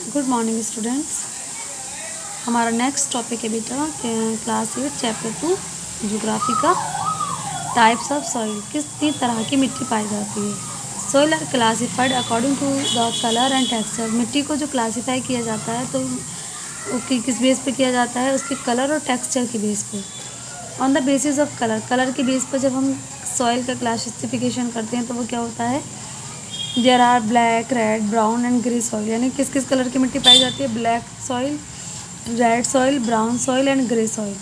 Good morning students. हमारा next topic है बेटा क्लास 8 चैप्टर 2 ज्योग्राफी का टाइप्स ऑफ सॉइल। कितनी तरह की मिट्टी पाई जाती है। Soil are classified according to the colour and texture. मिट्टी को जो क्लासीफाई किया जाता है तो किस बेस पे किया जाता है, उसके कलर और टेक्सचर के बेस पे। On the basis of colour के बेस पर जब हम सॉइल का क्लासिफिकेशन करते हैं तो वो क्या होता है, there are black, red, brown and grey soil. यानी किस किस कलर की मिट्टी पाई जाती है, black soil, red soil, brown soil and grey soil.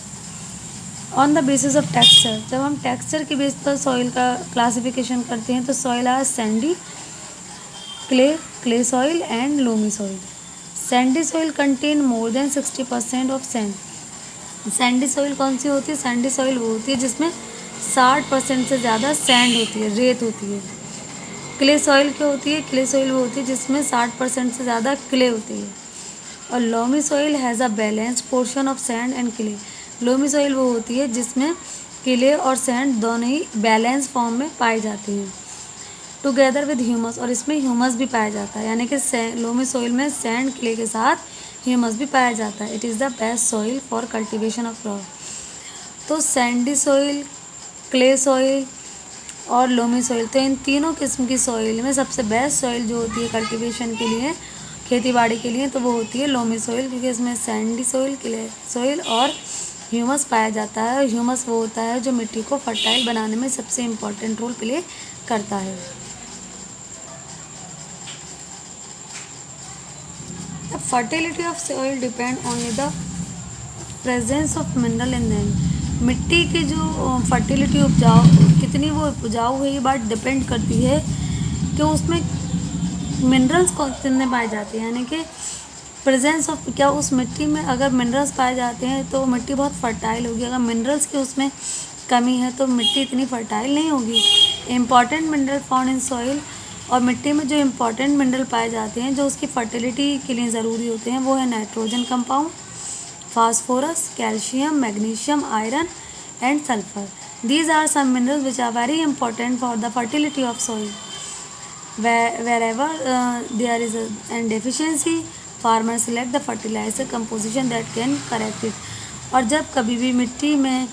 On the basis of texture, जब हम टेक्सचर के बेस पर सॉइल का क्लासिफिकेशन करते हैं तो soil are sandy, clay soil and loamy soil. Sandy soil contain more than 60% of sand. Sandy soil कौन सी होती है? सैंडी सॉइल वो होती है जिसमें 60% से ज़्यादा सैंड होती है, रेत होती है। क्ले सॉइल क्या होती है? क्ले सॉइल वो होती है जिसमें 60% से ज़्यादा क्ले होती है। और loamy soil has a balanced portion of sand and clay. Loamy soil वो होती है जिसमें क्ले और सैंड दोनों ही बैलेंस फॉर्म में पाए जाते हैं टुगेदर विद ह्यूमस। और इसमें ह्यूमस भी पाया जाता है, यानी कि लोमी सॉइल में सैंड क्ले के साथ ह्यूमस भी पाया जाता है। It is the best soil for cultivation of crop. तो सैंडी सॉइल, क्ले सॉइल और लोमी सॉइल, तो इन तीनों किस्म की सॉइल में सबसे बेस्ट सॉइल जो होती है कल्टीवेशन के लिए, खेती बाड़ी के लिए, तो वो होती है लोमी सॉइल, क्योंकि इसमें सैंडी सॉइल, क्ले सॉइल और ह्यूमस पाया जाता है। और ह्यूमस वो होता है जो मिट्टी को फर्टाइल बनाने में सबसे इम्पोर्टेंट रोल प्ले करता है। The fertility of soil depend only the presence of mineral in them. मिट्टी की जो फर्टिलिटी, उपजाऊ कितनी वो उपजाऊ है, ये बात डिपेंड करती है कि उसमें मिनरल्स कितने पाए जाते हैं, यानी कि प्रेजेंस ऑफ, क्या उस मिट्टी में अगर मिनरल्स पाए जाते हैं तो मिट्टी बहुत फर्टाइल होगी। अगर मिनरल्स की उसमें कमी है तो मिट्टी इतनी फर्टाइल नहीं होगी। Important mineral found in soil, और मिट्टी में जो इम्पॉर्टेंट मिनरल पाए जाते हैं जो उसकी फर्टिलिटी के लिए ज़रूरी होते हैं वो है nitrogen compound, phosphorus, calcium, magnesium, iron and sulfur. These are some minerals which are very important for the fertility of soil. Wherever there is an deficiency, farmers select the fertilizer composition that can correct it. और जब कभी भी मिट्टी में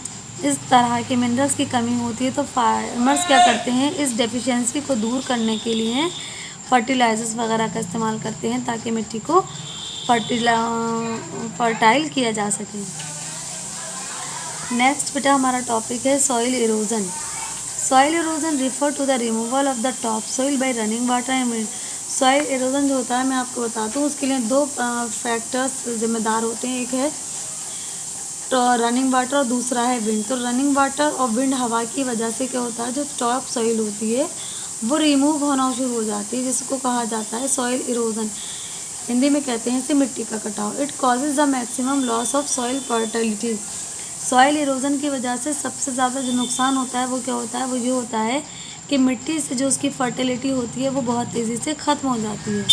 इस तरह के minerals की कमी होती है तो फार्मर्स क्या करते हैं, इस डेफिशिएंसी को दूर करने के लिए फर्टिलाइजर्स वगैरह का इस्तेमाल करते हैं ताकि मिट्टी को फर्टाइल किया जा सके। नेक्स्ट बेटा हमारा टॉपिक है soil erosion. Soil erosion refer to the removal of the top soil by running water and wind. Soil erosion जो होता है, मैं आपको बताता हूँ, उसके लिए दो फैक्टर्स जिम्मेदार होते हैं। एक है तो रनिंग वाटर और दूसरा है विंड। तो रनिंग वाटर और विंड, हवा की वजह से क्या होता है, जो टॉप सॉइल होती है वो रिमूव होना शुरू हो जाती है, जिसको कहा जाता है सॉइल इरोजन। हिंदी में कहते हैं इसे मिट्टी का कटाव। It causes the maximum loss of soil fertility. Soil erosion की वजह से सबसे ज़्यादा जो नुकसान होता है वो क्या होता है, वो ये होता है कि मिट्टी से जो उसकी फर्टिलिटी होती है वो बहुत तेज़ी से ख़त्म हो जाती है।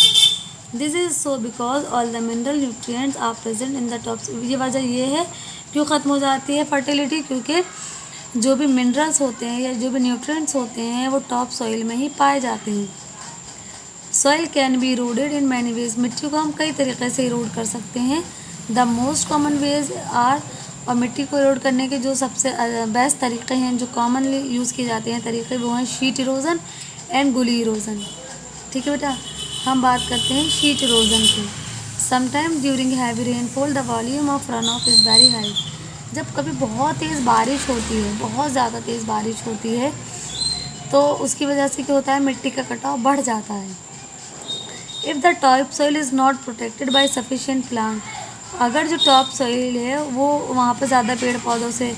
This is so because all the mineral nutrients are present in the top. ये वजह ये है क्यों ख़त्म हो जाती है फर्टिलिटी, क्योंकि जो भी मिनरल्स होते हैं या जो भी न्यूट्रिएंट्स होते हैं वो टॉप सॉइल में ही पाए जाते हैं। Soil can be eroded in many ways. मिट्टी को हम कई तरीके से इरोड कर सकते हैं। The most common ways are, और मिट्टी को इरोड करने के जो सबसे बेस्ट तरीके हैं, जो कॉमनली यूज़ किए जाते हैं तरीके, वो हैं शीट इरोजन एंड गुली इरोजन। ठीक है बेटा, हम बात करते हैं शीट इरोजन की। Sometime during heavy rainfall the volume of run of is very high. जब कभी बहुत तेज़ बारिश होती है, बहुत ज़्यादा तेज़ बारिश होती है, तो उसकी वजह से क्या होता है, मिट्टी का कटाव बढ़ जाता है। If the top soil is not protected by sufficient plant, अगर जो टॉप सॉइल है वो वहाँ पर ज़्यादा पेड़ पौधों से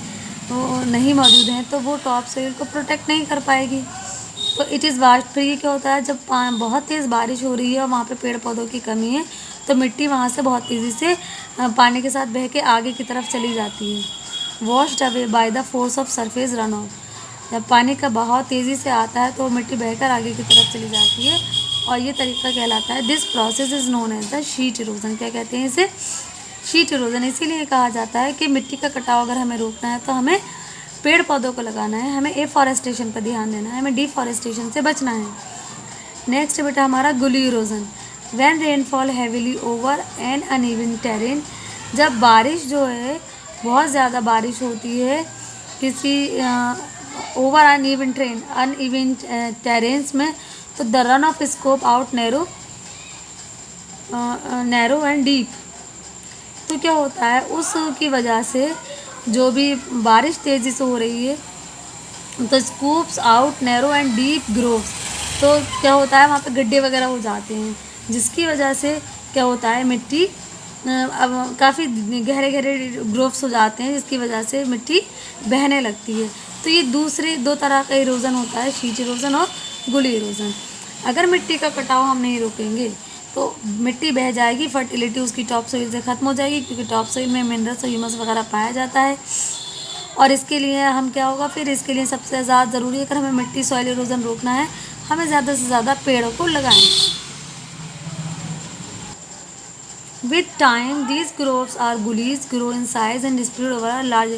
वो नहीं मौजूद हैं तो वो टॉप सॉइल को प्रोटेक्ट नहीं कर पाएगी। तो इट इज़ वास्ट। फिर ये क्या होता है, जब बहुत तेज़ बारिश हो रही है और वहाँ पे पेड़ पौधों की कमी है तो मिट्टी वहाँ से बहुत तेज़ी से पानी के साथ बह के आगे की तरफ चली जाती है। Washed away by the force of surface run of. जब पानी का बहाव तेज़ी से आता है तो मिट्टी बहकर आगे की तरफ चली जाती है, और ये तरीका कहलाता है, this process is known as the sheet erosion. क्या कहते हैं इसे? Sheet erosion. इसीलिए कहा जाता है कि मिट्टी का कटाव अगर हमें रोकना है तो हमें पेड़ पौधों को लगाना है, हमें एफॉरेस्टेशन पर ध्यान देना है, हमें डिफॉरेस्टेशन से बचना है। नेक्स्ट बेटा हमारा gully erosion. When rainfall heavily over an uneven terrain, जब बारिश जो है बहुत ज़्यादा बारिश होती है किसी ओवर अनइवन टेरेन्स में, तो the run of scope out narrow and deep. तो क्या होता है उसकी वजह से, जो भी बारिश तेज़ी से हो रही है तो scoops out narrow and deep groves, तो क्या होता है वहाँ पे गड्ढे वगैरह हो जाते हैं, जिसकी वजह से क्या होता है मिट्टी अब काफ़ी गहरे गहरे ग्रोव्स हो जाते हैं, जिसकी वजह से मिट्टी बहने लगती है। तो ये दूसरे दो तरह का इरोज़न होता है, शीट इरोज़न और गुली इरोज़न। अगर मिट्टी का कटाव हम नहीं रोकेंगे तो मिट्टी बह जाएगी, फर्टिलिटी उसकी टॉप सोइल से ख़त्म हो जाएगी, क्योंकि टॉप सोइल में मिनरल्स और ह्यूमस वगैरह पाया जाता है। और इसके लिए हम क्या होगा फिर, इसके लिए सबसे ज़्यादा ज़रूरी है, अगर हमें मिट्टी सॉइल इरोज़न रोकना है, हमें ज़्यादा से ज़्यादा पेड़ों को लगाएं। With time these groves are gullies grow in size and spread over large.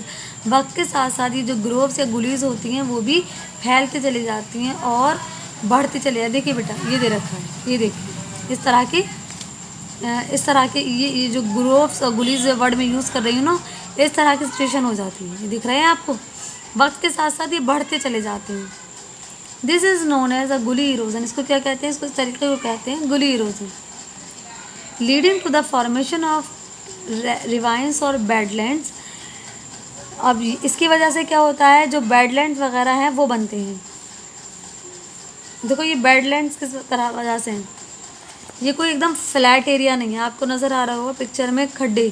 वक्त के साथ साथ ये जो ग्रोव्स या गुलीज होती हैं वो भी फैलती चली जाती हैं और बढ़ती चली जाती। देखिए बेटा ये दे रखा है, ये देखिए इस तरह के ये जो ग्रोव्स और गुलीज वर्ड में यूज़ कर रही हूँ ना, इस तरह की सिचुएशन हो जाती है। ये दिख रहे हैं आपको, वक्त के साथ साथ ये बढ़ते चले जाते हैं। This is known as a gully erosion. इसको क्या कहते हैं, इसको इस तरीके को कहते हैं gully erosion, leading to the formation of ravines और बेडलैंड्स। अब इसकी वजह से क्या होता है, जो बेडलैंड्स वगैरह हैं वो बनते हैं। देखो ये बेडलैंड्स किस तरह वजह से हैं, ये कोई एकदम फ्लैट एरिया नहीं है, आपको नज़र आ रहा होगा पिक्चर में खड्डे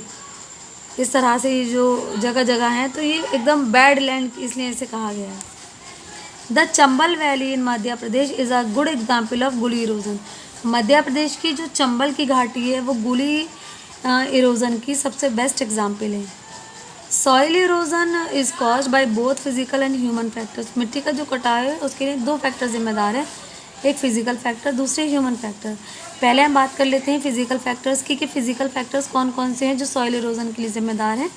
इस तरह से ये जो जगह जगह हैं, तो ये एकदम बैड लैंड इसलिए इसे कहा गया है। The Chambal valley in Madhya Pradesh is a good example of गुली इरोजन। मध्य प्रदेश की जो चंबल की घाटी है वो गुली इरोजन की सबसे बेस्ट एग्जाम्पल है। Soil erosion is caused by both physical and human factors. मिट्टी का जो कटाव है उसके लिए दो फैक्टर जिम्मेदार हैं, एक फिजिकल फैक्टर, दूसरे ह्यूमन फैक्टर। पहले हम बात कर लेते हैं फिजिकल फैक्टर्स की, कि फिजिकल फैक्टर्स कौन कौन से हैं जो सॉइल इरोजन के लिए जिम्मेदार हैं।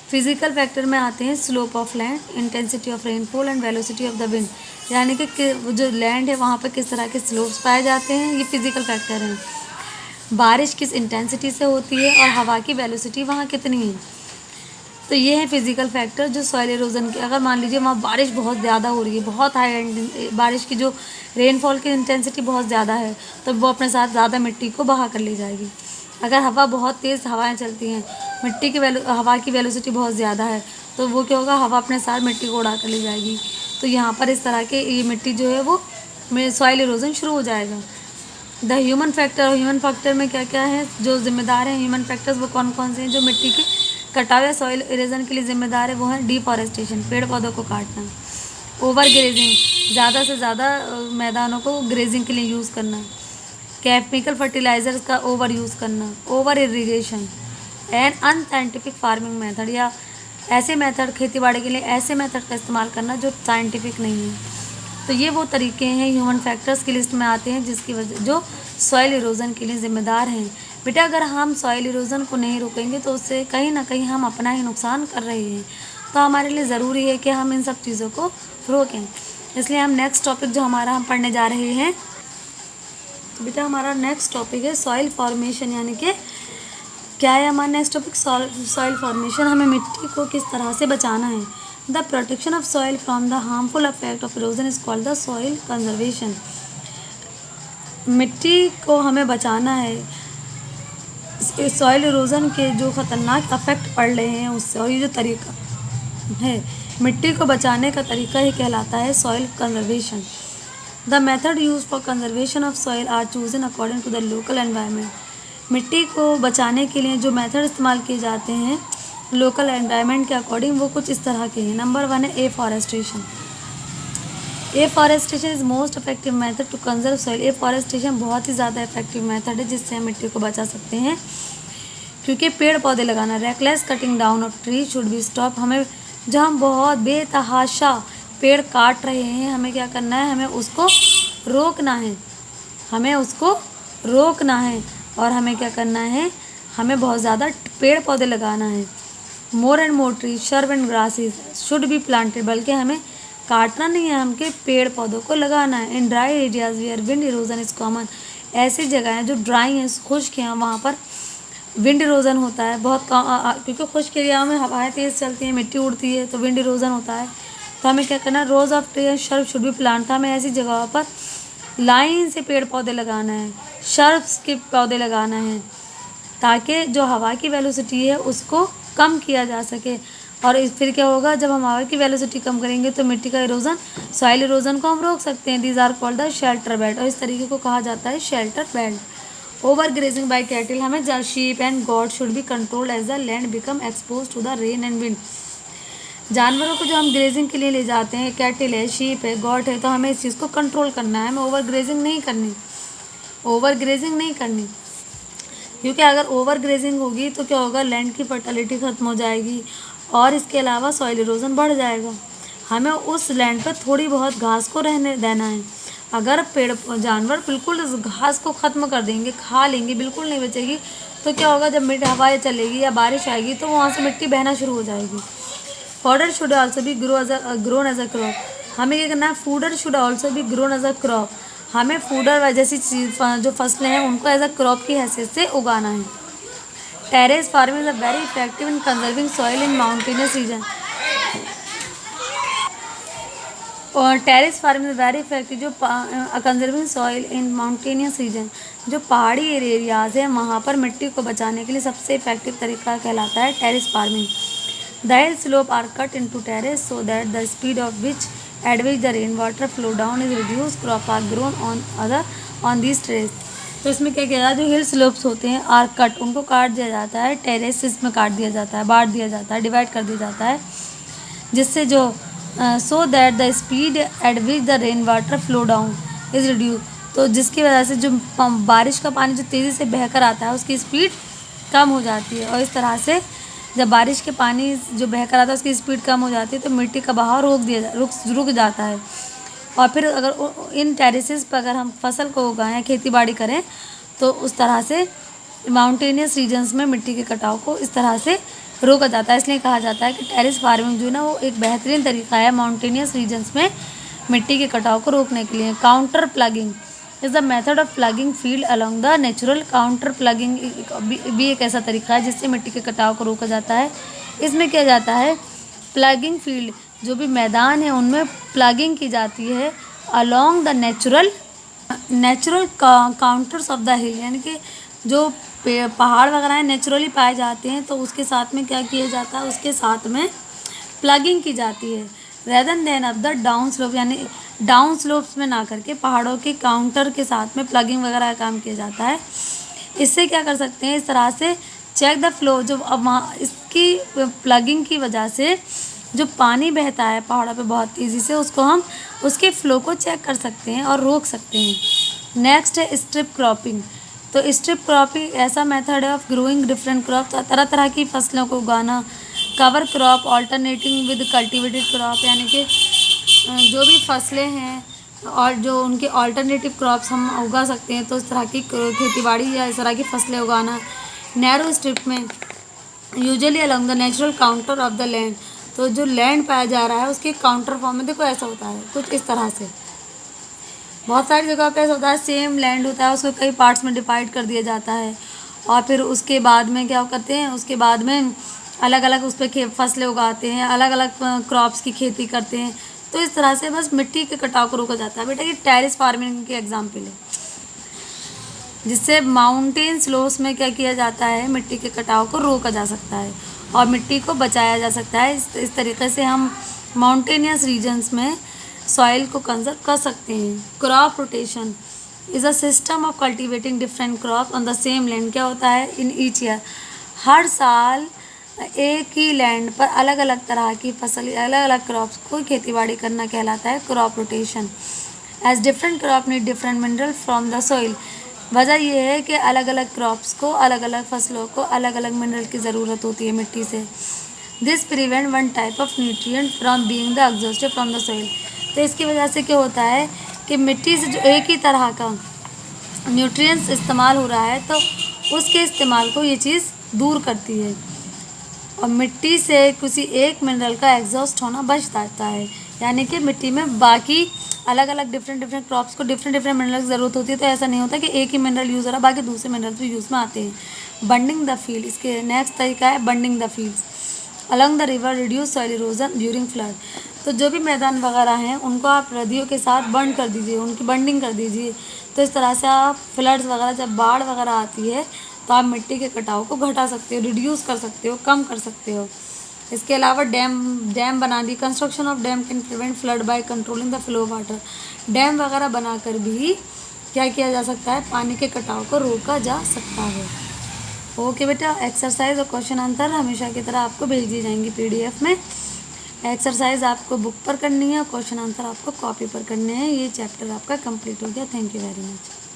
फिजिकल फैक्टर में आते हैं slope of land, intensity of rainfall and velocity of the wind, यानी कि जो लैंड है वहाँ पर किस तरह के स्लोप्स पाए जाते हैं, ये फिजिकल फैक्टर हैं। बारिश किस इंटेंसिटी से होती है और हवा की वेलोसिटी वहाँ कितनी है, तो ये है फिजिकल फैक्टर जो सॉइल इरोजन के। अगर मान लीजिए वहाँ बारिश बहुत ज़्यादा हो रही है, बहुत हाई बारिश की जो रेनफॉल की इंटेंसिटी बहुत ज़्यादा है, तो वो अपने साथ ज़्यादा मिट्टी को बहा कर ले जाएगी। अगर हवा बहुत तेज़ हवाएं चलती हैं, मिट्टी की हवा की वेलोसिटी बहुत ज़्यादा है, तो वो क्या होगा, हवा अपने साथ मिट्टी को उड़ा कर ले जाएगी। तो यहाँ पर इस तरह के ये मिट्टी जो है वो सॉइल इरोजन शुरू हो जाएगा। द ह्यूमन फैक्टर में क्या क्या है जो जिम्मेदार हैं, ह्यूमन फैक्टर्स वो कौन कौन से हैं जो मिट्टी के कटाव या सॉइल इरोजन के लिए जिम्मेदार है, वो है डिफॉरेस्टेशन, पेड़ पौधों को काटना, ओवर ग्रेजिंग, ज़्यादा से ज़्यादा मैदानों को ग्रेजिंग के लिए यूज़ करना, केमिकल फर्टिलाइजर्स का ओवर यूज़ करना, over irrigation and unscientific farming method, या ऐसे मेथड खेतीबाड़ी के लिए ऐसे मेथड का इस्तेमाल करना जो साइंटिफिक नहीं है। तो ये वो तरीके हैं ह्यूमन फैक्टर्स की लिस्ट में आते हैं जिसकी वजह जो सॉइल इरोजन के लिए ज़िम्मेदार हैं। बेटा अगर हम सॉइल इरोजन को नहीं रोकेंगे तो उससे कहीं ना कहीं हम अपना ही नुकसान कर रहे हैं, तो हमारे लिए ज़रूरी है कि हम इन सब चीज़ों को रोकें। इसलिए हम नेक्स्ट टॉपिक जो हमारा हम पढ़ने जा रहे हैं, तो बेटा हमारा नेक्स्ट टॉपिक है सॉइल फॉर्मेशन, यानी कि क्या है हमारा नेक्स्ट टॉपिक, सॉइल फॉर्मेशन। हमें मिट्टी को किस तरह से बचाना है। The protection of soil from the harmful effect of erosion is called the soil conservation. मिट्टी को हमें बचाना है सॉइल इरोजन के जो ख़तरनाक इफेक्ट पड़ रहे हैं उससे, और ये जो तरीका है मिट्टी को बचाने का तरीका ही कहलाता है soil conservation. The method use for conservation of soil are chosen according to the local environment. मिट्टी को बचाने के लिए जो मेथड इस्तेमाल किए जाते हैं लोकल एनवायरनमेंट के अकॉर्डिंग वो कुछ इस तरह के हैं। नंबर 1 है afforestation. Afforestation is most effective method to conserve soil. Afforestation बहुत ही ज़्यादा इफेक्टिव मेथड है जिससे हम मिट्टी को बचा सकते हैं, क्योंकि पेड़ पौधे लगाना, reckless cutting down of tree should be stop. हमें जब हम बहुत बेतहाशा पेड़ काट रहे हैं, हमें क्या करना है, हमें उसको रोकना है, हमें उसको रोकना है। और हमें क्या करना है, हमें बहुत ज़्यादा पेड़ पौधे लगाना है। More and more tree shrub and grasses should be planted, बल्कि हमें काटना नहीं है, हमके पेड़ पौधों को लगाना है। In dry areas where wind erosion is common. ऐसी जगह हैं जो ड्राई हैं, खुश्क हैं, वहाँ पर विंड इरोजन होता है बहुत कम, क्योंकि खुश्क एरिया में हवाएं तेज़ चलती हैं, मिट्टी उड़ती है, तो विंड इरोजन होता है। तो हमें क्या करना है, रोज़ of tree and shrub should be plant. हमें ऐसी जगहों पर लाइन से पेड़ पौधे लगाना है, शर्ब्स के पौधे लगाना है, ताकि जो हवा की वेलोसिटी है उसको कम किया जा सके। और फिर क्या होगा, जब हम हवा की वेलोसिटी कम करेंगे तो मिट्टी का इरोजन, सॉइल इरोजन को हम रोक सकते हैं। These are called the shelter bed, और इस तरीके को कहा जाता है shelter bed. Overgrazing by cattle, हमें sheep and goat should be controlled as the land become exposed to the rain and wind. जानवरों को जो हम ग्रेजिंग के लिए ले जाते हैं, कैटिल है, शीप है, गॉट है, तो हमें इस चीज़ को कंट्रोल करना है, हमें ओवर ग्रेजिंग नहीं करनी, ओवर ग्रेजिंग नहीं करनी। क्योंकि अगर ओवर ग्रेजिंग होगी तो क्या होगा, लैंड की फर्टिलिटी ख़त्म हो जाएगी और इसके अलावा सॉइल इरोजन बढ़ जाएगा। हमें उस लैंड पर थोड़ी बहुत घास को रहने देना है। अगर पेड़ जानवर बिल्कुल इस घास को ख़त्म कर देंगे, खा लेंगे, बिल्कुल नहीं बचेगी, तो क्या होगा, जब हवाएं चलेगी या बारिश आएगी तो वहाँ से मिट्टी बहना शुरू हो जाएगी। Fodder should also be grown as a crop, हमें क्या करना है, fodder should also be grown as a crop, हमें फूडर जैसी चीज जो फसलें हैं उनको एज अ क्रॉप की हैसियत से उगाना है। Terrace farming is a very effective in conserving soil in mountainous region, और टेरेस फार्मिंग वेरी इफेक्टिव जो conserving soil in mountainous region, जो पहाड़ी एरियाज हैं वहाँ पर मिट्टी को बचाने के लिए सबसे इफेक्टिव तरीका कहलाता है terrace farming. The hill slope are cut into terrace so that the speed of at which the rainwater flow down is reduced. Crop are grown on these terrace. तो इसमें क्या किया जाता है, जो हिल स्लोप्स होते हैं आर कट, उनको काट दिया जाता है, टेरेसेस में काट दिया जाता है, बांट दिया जाता है, डिवाइड कर दिया जाता है, जिससे जो so that the speed at which the rain water flow down is reduce, तो जिसकी वजह से जो बारिश का पानी जो तेज़ी से बहकर आता है उसकी स्पीड कम हो जाती है। और इस तरह से जब बारिश के पानी जो बहकर आता है उसकी स्पीड कम हो जाती है तो मिट्टी का बहाव रुक जाता है। और फिर अगर इन टेरेसेस पर अगर हम फसल को उगाएं, खेती बाड़ी करें, तो उस तरह से माउंटेनियस रीजन्स में मिट्टी के कटाव को इस तरह से रोका जाता है। इसलिए कहा जाता है कि टेरेस फार्मिंग जो है ना वो एक बेहतरीन तरीका है माउंटेनियस रीजन्स में मिट्टी के कटाव को रोकने के लिए। Counter plugging is the method of plugging field along the natural, counter plugging भी एक ऐसा तरीका है जिससे मिट्टी के कटाव को रोका जाता है। इसमें किया जाता है, प्लगिंग फील्ड जो भी मैदान है उनमें प्लगिंग की जाती है along the natural counters of the हिल, यानी कि जो पहाड़ वगैरह हैं नेचुरली पाए जाते हैं तो उसके साथ में क्या किया जाता है, उसके साथ में प्लगिंग की जाती है। Rather than of the down slope, यानी डाउन स्लोप्स में ना करके पहाड़ों के काउंटर के साथ में प्लगिंग वगैरह का काम किया जाता है। इससे क्या कर सकते हैं, इस तरह से चेक द फ्लो, जो अब वहाँ इसकी प्लगिंग की वजह से जो पानी बहता है पहाड़ों पे बहुत तेज़ी से, उसको हम उसके फ्लो को चेक कर सकते हैं और रोक सकते हैं। नेक्स्ट है स्ट्रिप क्रॉपिंग। तो स्ट्रिप क्रॉपिंग ऐसा मेथड है ऑफ ग्रोइंग डिफरेंट क्रॉप, तरह तरह की फसलों को उगाना। Cover crop alternating with cultivated crop, यानी कि जो भी फसलें हैं और जो उनके ऑल्टरनेटिव क्रॉप्स हम उगा सकते हैं, तो इस तरह की खेतीबाड़ी या इस तरह की फसलें उगाना। नैरो स्ट्रिप में usually along the natural counter of the land, तो जो लैंड पाया जा रहा है उसके काउंटर फॉर्म में देखो ऐसा होता है कुछ इस तरह से। बहुत सारी जगह पे ऐसा होता है, सेम लैंड होता है उसको कई पार्ट्स में डिवाइड कर दिया जाता है और फिर उसके बाद में क्या करते हैं, उसके बाद में अलग अलग उस पर फसलें उगाते हैं, अलग अलग क्रॉप्स की खेती करते हैं। तो इस तरह से बस मिट्टी के कटाव को रोका जाता है। बेटा ये टेरेस फार्मिंग के एग्जाम्पल है, जिससे माउंटेन स्लोप्स में क्या किया जाता है, मिट्टी के कटाव को रोका जा सकता है और मिट्टी को बचाया जा सकता है। इस तरीके से हम माउंटेनियस रीजन्स में सॉइल को कंजर्व कर सकते हैं। Crop rotation is a system of cultivating different crop on the same land. क्या होता है, इन ईच ईयर, हर साल एक ही लैंड पर अलग अलग तरह की फसल, अलग अलग क्रॉप्स को खेतीबाड़ी करना कहलाता है crop rotation. As different crop need different mineral from the soil. वजह यह है कि अलग अलग क्रॉप्स को, अलग अलग फसलों को अलग अलग मिनरल की ज़रूरत होती है मिट्टी से। This prevent one type of nutrient from being the exhausted from the soil. तो इसकी वजह से क्या होता है कि मिट्टी से जो एक ही तरह का न्यूट्रिएंट्स इस्तेमाल हो रहा है तो उसके इस्तेमाल को ये चीज़ दूर करती है और मिट्टी से किसी एक मिनरल का एग्जॉस्ट होना बच जाता है। यानी कि मिट्टी में बाकी अलग अलग डिफरेंट क्रॉप्स को डिफरेंट मिनरल की ज़रूरत होती है, तो ऐसा नहीं होता कि एक ही मिनरल यूज़ हो रहा है, बाकी दूसरे मिनरल्स भी यूज़ में आते हैं। बंडिंग द फील्ड, इसके नेक्स्ट तरीका है bunding the fields along the river reduce soil erosion during flood. तो जो भी मैदान वगैरह हैं उनको आप नदियों के साथ बंड कर दीजिए, उनकी बंडिंग कर दीजिए। तो इस तरह से आप फ्लड्स वगैरह, जब बाढ़ वगैरह आती है तो आप मिट्टी के कटाव को घटा सकते हो, रिड्यूस कर सकते हो, कम कर सकते हो। इसके अलावा डैम बना दी, construction of dam can prevent flood by controlling the flow of water. Dam वगैरह बनाकर भी क्या किया जा सकता है, पानी के कटाव को रोका जा सकता है। ओके बेटा, एक्सरसाइज और क्वेश्चन आंसर हमेशा की तरह आपको भेज दी जाएंगी पीडीएफ में। एक्सरसाइज आपको बुक पर करनी है और क्वेश्चन आंसर आपको कॉपी पर करने हैं। ये चैप्टर आपका कंप्लीट हो गया। Thank you very much.